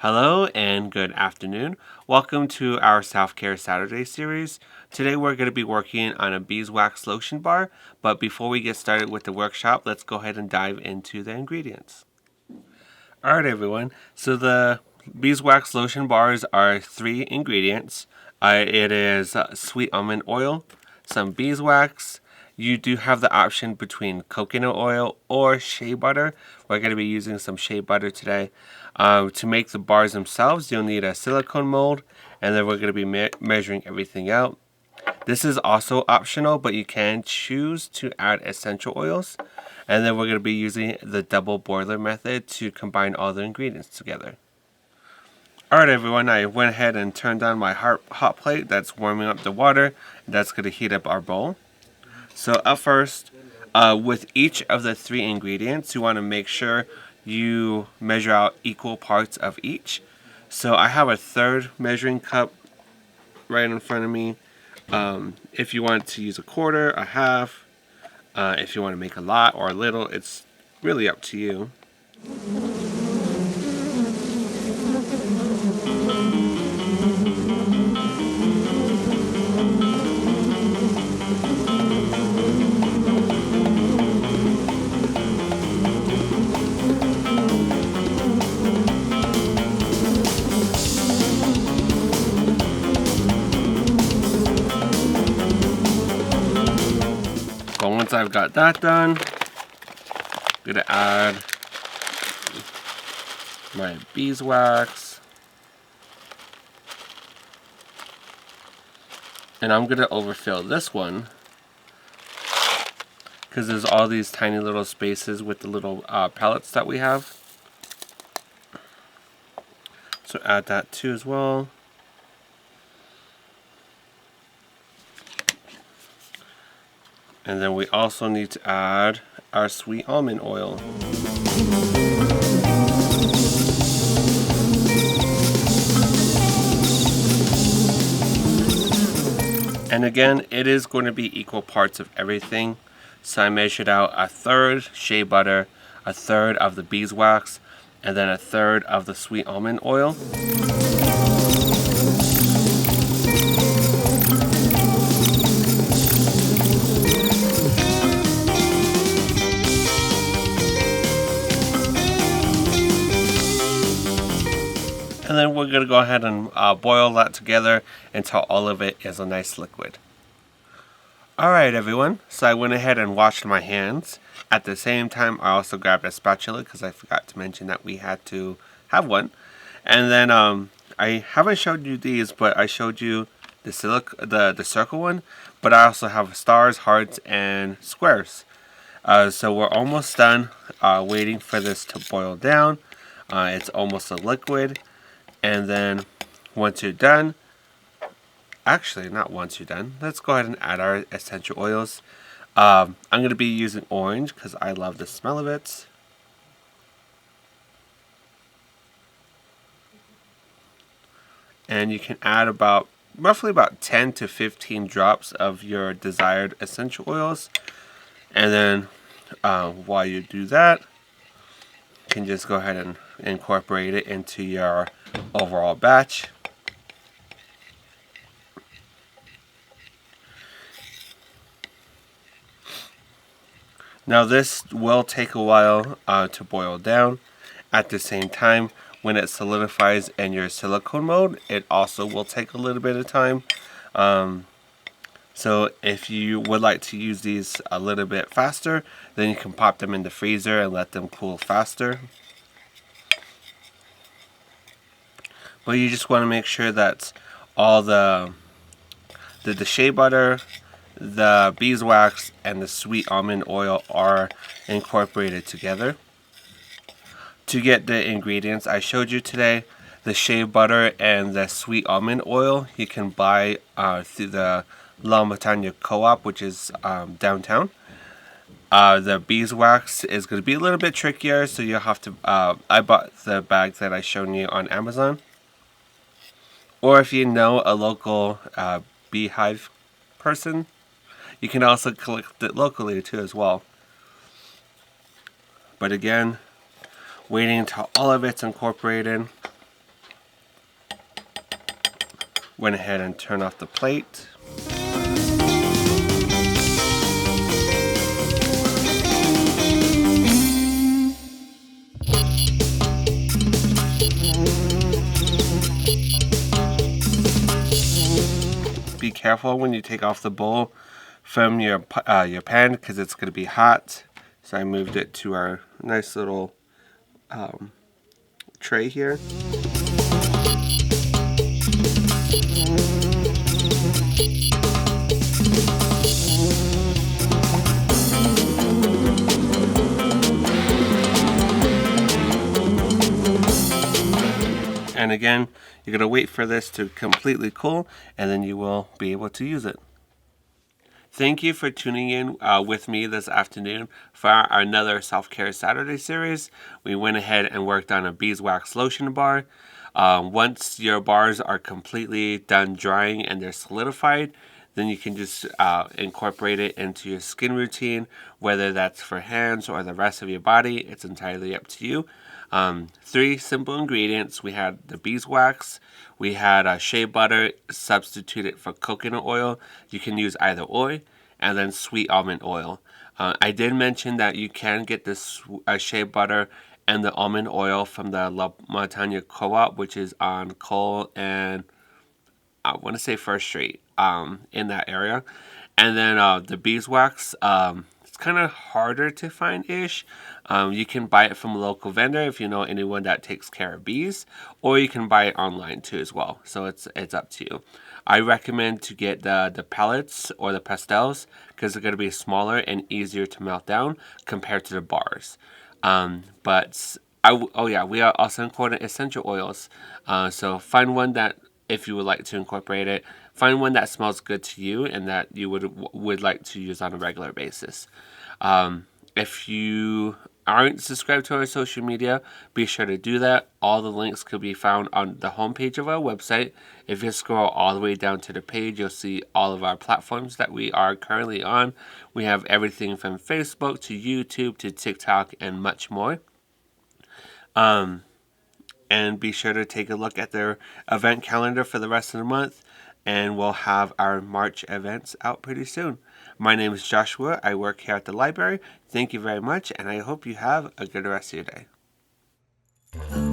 Hello and good afternoon. Welcome to our Self-Care Saturday series. Today we're going to be working on a Beeswax Lotion bar, but before we get started with the workshop, let's go ahead and dive into the ingredients. Alright everyone, so the Beeswax Lotion bars are 3 ingredients. It is sweet almond oil, some beeswax. You do have the option between coconut oil or shea butter. We're going to be using some shea butter today. To make the bars themselves, you'll need a silicone mold, and then we're going to be measuring everything out. This is also optional, but you can choose to add essential oils. And then we're going to be using the double boiler method to combine all the ingredients together. Alright everyone, I went ahead and turned on my hot plate that's warming up the water. That's going to heat up our bowl. So up first, with each of the 3 ingredients, you want to make sure you measure out equal parts of each. So I have a 1/3 measuring cup right in front of me. If you want to use a 1/4, a 1/2, if you want to make a lot or a little, it's really up to you. Once I've got that done, I'm going to add my beeswax. And I'm going to overfill this one because there's all these tiny little spaces with the little pellets that we have. So add that too as well. And then we also need to add our sweet almond oil. And again, it is going to be equal parts of everything. So I measured out 1/3 shea butter, 1/3 of the beeswax, and then 1/3 of the sweet almond oil. And then we're going to go ahead and boil that together until all of it is a nice liquid. Alright everyone, so I went ahead and washed my hands. At the same time, I also grabbed a spatula because I forgot to mention that we had to have one. And then I haven't showed you these, but I showed you the circle one. But I also have stars, hearts, and squares. So we're almost done waiting for this to boil down. It's almost a liquid. And then once you're done, actually not once you're done, let's go ahead and add our essential oils. I'm going to be using orange because I love the smell of it. And you can add roughly about 10 to 15 drops of your desired essential oils. And then while you do that, you can just go ahead and incorporate it into your overall batch. Now this will take a while to boil down. At the same time, when it solidifies in your silicone mode, it also will take a little bit of time. So if you would like to use these a little bit faster, then you can pop them in the freezer and let them cool faster. But you just want to make sure that all the shea butter, the beeswax, and the sweet almond oil are incorporated together. To get the ingredients I showed you today, the shea butter and the sweet almond oil, you can buy through the La Montagne Co-op, which is downtown. The beeswax is going to be a little bit trickier, so you'll have to, I bought the bag that I showed you on Amazon. Or if you know a local beehive person, you can also collect it locally too as well. But again, waiting until all of it's incorporated. Went ahead and turned off the plate. Be careful when you take off the bowl from your pan because it's going to be hot. So I moved it to our nice little tray here. And again, you're going to wait for this to completely cool, and then you will be able to use it. Thank you for tuning in with me this afternoon for another Self-Care Saturday series. We went ahead and worked on a Beeswax Lotion bar. Once your bars are completely done drying and they're solidified, then you can just incorporate it into your skin routine, whether that's for hands or the rest of your body. It's entirely up to you. 3 simple ingredients. We had the beeswax, we had Shea Butter substituted for coconut oil. You can use either oil, and then sweet almond oil. I did mention that you can get this Shea Butter and the almond oil from the La Montagne Co-op, which is on Cole and I want to say First Street in that area. And then the beeswax, it's kind of harder to find-ish. You can buy it from a local vendor if you know anyone that takes care of bees, or you can buy it online too as well. So it's up to you. I recommend to get the pellets or the pastilles because they're going to be smaller and easier to melt down compared to the bars. We are also including essential oils. So find one that, if you would like to incorporate it, find one that smells good to you and that you would like to use on a regular basis. If you aren't subscribed to our social media, be sure to do that. All the links could be found on the homepage of our website. If you scroll all the way down to the page, you'll see all of our platforms that we are currently on. We have everything from Facebook to YouTube to TikTok and much more. And be sure to take a look at their event calendar for the rest of the month, and we'll have our March events out pretty soon. My name is Joshua. I work here at the library. Thank you very much, and I hope you have a good rest of your day.